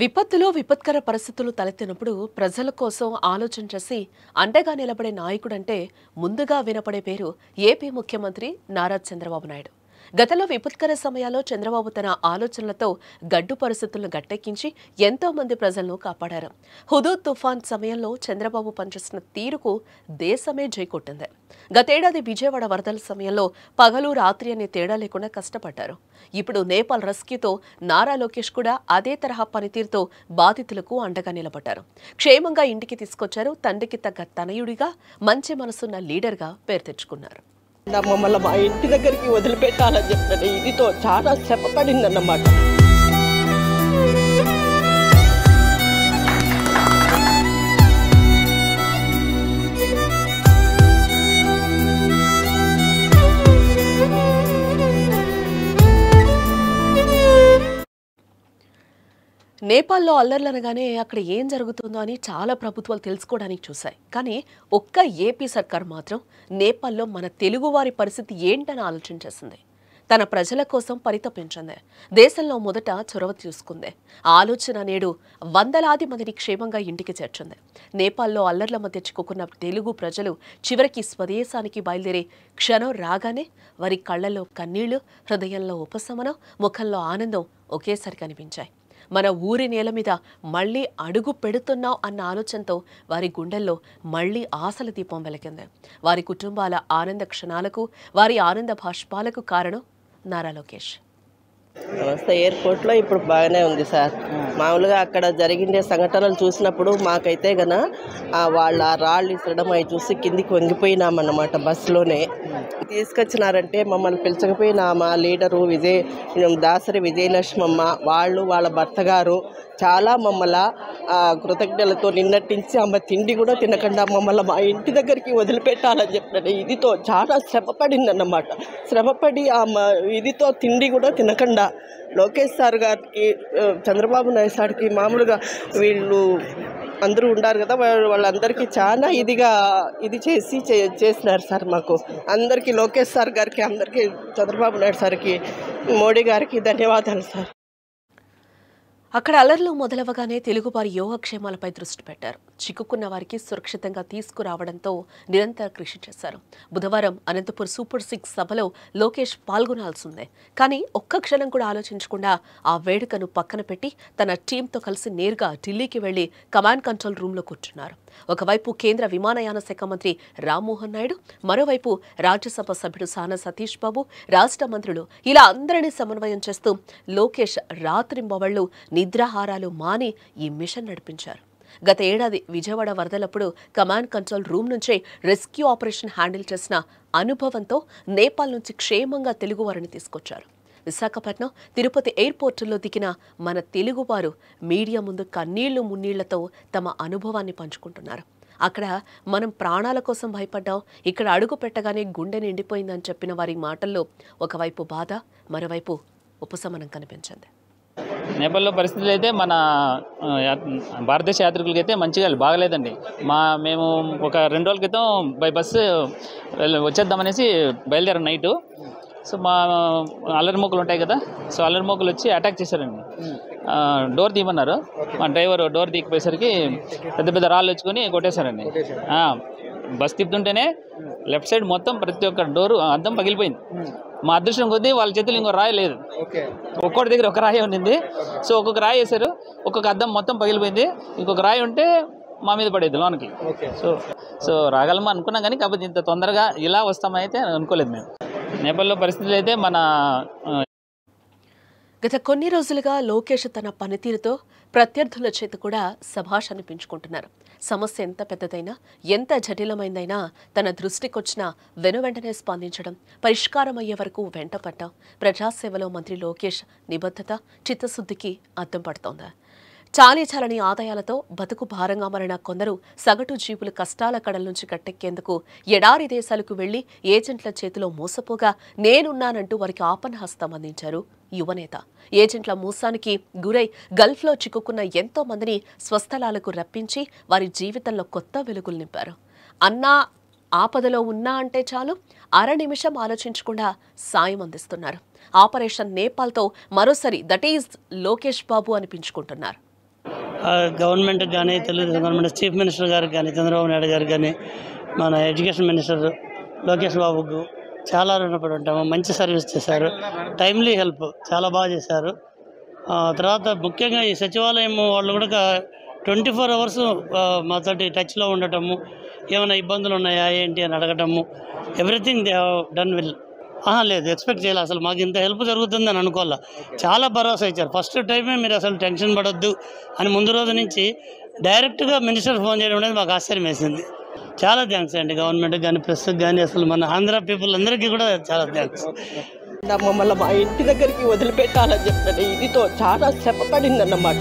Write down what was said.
విపత్తులో విపత్కర పరిస్థితులు తలెత్తినప్పుడు ప్రజల కోసం ఆలోచన చేసి అండగా నిలబడే నాయకుడంటే ముందుగా వినపడే పేరు ఏపీ ముఖ్యమంత్రి నారా చంద్రబాబు నాయుడు. గతంలో విపత్కర సమయాల్లో చంద్రబాబు తన ఆలోచనలతో గడ్డు పరిస్థితులను గట్టెక్కించి ఎంతో మంది ప్రజలను కాపాడారు. హుదూద్ తుఫాన్ సమయంలో చంద్రబాబు పనిచేసిన తీరుకు దేశమే జైకొట్టింది. గతేడాది విజయవాడ వరదల సమయంలో పగలు రాత్రి అనే తేడా లేకుండా కష్టపడ్డారు. ఇప్పుడు నేపాల్ రెస్క్యూతో నారా లోకేష్ కూడా అదే తరహా పనితీరుతో బాధితులకు అండగా నిలబడ్డారు. క్షేమంగా ఇంటికి తీసుకొచ్చారు. తండ్రికి తగ్గ తనయుడిగా మంచి మనసున్న లీడర్గా పేరు తెచ్చుకున్నారు. మమ్మల్ని మా ఇంటి దగ్గరికి వదిలిపెట్టాలని చెప్పిన ఇదితో చాలా శ్రమపడిందన్నమాట. నేపాల్లో అల్లర్లనగానే అక్కడ ఏం జరుగుతుందో అని చాలా ప్రభుత్వాలు తెలుసుకోవడానికి చూశాయి. కానీ ఒక్క ఏపీ సర్కార్ మాత్రం నేపాల్లో మన తెలుగువారి పరిస్థితి ఏంటని ఆలోచన చేసింది. తన ప్రజల కోసం పరితపించింది. దేశంలో మొదట చొరవ తీసుకుంది. ఆలోచన నేడు వందలాది మందిని క్షేమంగా ఇంటికి చేర్చింది. నేపాల్లో అల్లర్ల మధ్య చిక్కుకున్న తెలుగు ప్రజలు చివరికి స్వదేశానికి బయలుదేరే క్షణం రాగానే వారి కళ్లలో కన్నీళ్లు, హృదయంలో ఉపశమనం, ముఖంలో ఆనందం ఒకేసారి కనిపించాయి. మన ఊరి నేల మీద మళ్లీ అడుగు పెడుతున్నాం అన్న ఆలోచనతో వారి గుండెల్లో మళ్లీ ఆశల దీపం వెలిగింది. వారి కుటుంబాల ఆనంద క్షణాలకు, వారి ఆనంద భాష్పాలకు కారణం నారా లోకేష్. నమస్తే. ఎయిర్పోర్ట్లో ఇప్పుడు బాగానే ఉంది సార్. మామూలుగా అక్కడ జరిగిన సంఘటనలు చూసినప్పుడు మాకైతే వాళ్ళ రాళ్ళు ఇసరడం అవి చూసి కిందికి వంగిపోయినామన్నమాట. బస్సులోనే తీసుకొచ్చినారంటే మమ్మల్ని పిలిచకపోయినా మా లీడరు దాసరి విజయలక్ష్మమ్మ వాళ్ళు వాళ్ళ భర్త గారు చాలా మమ్మల్ని కృతజ్ఞతలతో నిన్నటించి ఆమె తిండి కూడా తినకుండా మమ్మల్ని మా ఇంటి దగ్గరికి వదిలిపెట్టాలని చెప్పిన ఇదితో చాలా శ్రమపడిందన్నమాట. శ్రమపడి ఆమె ఇదితో తిండి కూడా తినకుండా లోకేష్ సార్ గారికి, చంద్రబాబు నాయుడు సార్కి, మామూలుగా వీళ్ళు అందరూ ఉన్నారు కదా, వాళ్ళందరికీ చాలా ఇది చేసినారు సార్. మాకు అందరికీ లోకేష్ సార్ గారికి, అందరికీ చంద్రబాబు నాయుడు సార్కి, మోడీ గారికి ధన్యవాదాలు సార్. అక్కడ అల్లర్లు మొదలవగానే తెలుగువారి యోగక్షేమాలపై దృష్టి పెట్టారు. చిక్కుకున్న వారికి సురక్షితంగా తీసుకురావడంతో నిరంతర కృషి చేశారు. బుధవారం అనంతపూర్ సూపర్ 6 సభలో లోకేష్ పాల్గొనాల్సిందే. కానీ ఒక్క క్షణం కూడా ఆలోచించకుండా ఆ వేడుకను పక్కన పెట్టి తన టీంతో కలిసి నేరుగా ఢిల్లీకి వెళ్లి కమాండ్ కంట్రోల్ రూమ్లో కూర్చున్నారు. ఒకవైపు కేంద్ర విమానయాన శాఖ మంత్రి రామ్మోహన్ నాయుడు, మరోవైపు రాజ్యసభ సభ్యుడు సానా సతీష్ బాబు, రాష్ట్ర మంత్రులు ఇలా అందరినీ సమన్వయం చేస్తూ లోకేష్ రాత్రింబవళ్లు నిద్రాహారాలు మాని ఈ మిషన్ నడిపించారు. గత ఏడాది విజయవాడ వరదలప్పుడు కమాండ్ కంట్రోల్ రూమ్ నుంచే రెస్క్యూ ఆపరేషన్ హ్యాండిల్ చేసిన అనుభవంతో నేపాల్ నుంచి క్షేమంగా తెలుగువారిని తీసుకొచ్చారు. విశాఖపట్నం, తిరుపతి ఎయిర్పోర్టుల్లో దిగిన మన తెలుగువారు మీడియా ముందు కన్నీళ్లు మున్నీళ్లతో తమ అనుభవాన్ని పంచుకుంటున్నారు. అక్కడ మనం ప్రాణాల కోసం భయపడ్డాం, ఇక్కడ అడుగు పెట్టగానే గుండె నిండిపోయిందని చెప్పిన వారి మాటల్లో ఒకవైపు బాధ, మరోవైపు ఉపశమనం కనిపించింది. నేపాల్లో పరిస్థితులు అయితే మన భారతదేశ యాత్రికులకి అయితే మంచిగా బాగలేదండి. మేము ఒక 2 రోజుల క్రితం బై బస్సు వచ్చేద్దామనేసి బయలుదేరాం నైటు. సో మా అల్లరి మోకులు ఉంటాయి కదా, సో అల్లరి మోకులు వచ్చి అటాక్ చేశారండి. డోర్ తీయమన్నారు. మా డ్రైవర్ డోర్ తీయకపోయేసరికి పెద్ద పెద్ద రాళ్ళు వచ్చుకొని కొట్టేశారండి. బస్ తిప్పుతుంటేనే లెఫ్ట్ సైడ్ మొత్తం ప్రతి ఒక్క డోరు అద్దం పగిలిపోయింది. మా అదృష్టం కొద్దీ వాళ్ళ చేతులు ఇంకో రాయి లేదు. ఒక్కొక్కటి దగ్గర ఒక రాయి ఉండింది. సో ఒక్కొక్క రాయి వేశారు, ఒక్కొక్క అద్దం మొత్తం పగిలిపోయింది. ఇంకొక రాయి ఉంటే మా మీద పడేది లోనికి. సో రాగలమా అనుకున్నాం, కానీ కాకపోతే ఇంత తొందరగా ఇలా వస్తామని అయితే అనుకోలేదు మేము. నేపాల్లో పరిస్థితులు అయితే గత కొన్ని రోజులుగా లోకేష్ తన పనితీరుతో ప్రత్యర్థుల చేత కూడా శభాష్ అనిపించుకుంటున్నారు. సమస్య ఎంత పెద్దదైనా, ఎంత జటిలమైందైనా తన దృష్టికొచ్చిన వెనువెంటనే స్పందించడం, పరిష్కారం అయ్యే వరకు వెంటపడ్డం ప్రజాసేవలో మంత్రి లోకేష్ నిబద్ధత, చిత్తశుద్ధికి అద్దం పడుతోంది. చాలీచాలని ఆదాయాలతో బతుకు భారంగా మారిన కొందరు సగటు జీవులు కష్టాల కడల నుంచి కట్టెక్కేందుకు ఎడారి దేశాలకు వెళ్లి ఏజెంట్ల చేతిలో మోసపోగా నేనున్నానంటూ వారికి ఆపన్నహస్తం అందించారు యువనేత. ఏజెంట్ల మోసానికి గురై గల్ఫ్లో చిక్కుకున్న ఎంతో మందిని స్వస్థలాలకు రప్పించి వారి జీవితంలో కొత్త వెలుగులు నింపారు. అన్నా ఆపదలో ఉన్నా అంటే చాలు అర నిమిషం ఆలోచించకుండా సాయం అందిస్తున్నారు. ఆపరేషన్ నేపాల్తో మరోసారి దట్ ఈజ్ లోకేష్ బాబు అనిపించుకుంటున్నారు. గవర్నమెంట్కి కానీ తెలుగుదేశం గవర్నమెంట్ చీఫ్ మినిస్టర్ గారికి కానీ చంద్రబాబు నాయుడు గారికి కానీ మన ఎడ్యుకేషన్ మినిస్టర్ లోకేష్ బాబుకు చాలా రుణపడి ఉంటాము. మంచి సర్వీస్ చేశారు, టైమ్లీ హెల్ప్ చాలా బాగా చేశారు. తర్వాత ముఖ్యంగా ఈ సచివాలయం వాళ్ళు కూడా 24 hours మాతోటి టచ్లో ఉండటము, ఏమైనా ఇబ్బందులు ఉన్నాయా ఏంటి అని అడగటము, everything they have done well. లేదు ఎక్స్పెక్ట్ చేయాలి, అసలు మాకు ఇంత హెల్ప్ జరుగుతుందని అనుకోవాలా. చాలా భరోసా ఇచ్చారు. ఫస్ట్ టైమే మీరు అసలు టెన్షన్ పడొద్దు అని ముందు రోజు నుంచి డైరెక్ట్గా మినిస్టర్ ఫోన్ చేయడం అనేది మాకు ఆశ్చర్యం వేసింది. చాలా థ్యాంక్స్ అండి గవర్నమెంట్కి కానీ ప్రెస్కి కానీ, అసలు మన ఆంధ్ర పీపుల్ అందరికీ కూడా చాలా థ్యాంక్స్. మమ్మల్ని మా ఇంటి దగ్గరికి వదిలిపెట్టాలని చెప్పిన ఇదితో చాలా శ్రమ పడిందన్నమాట.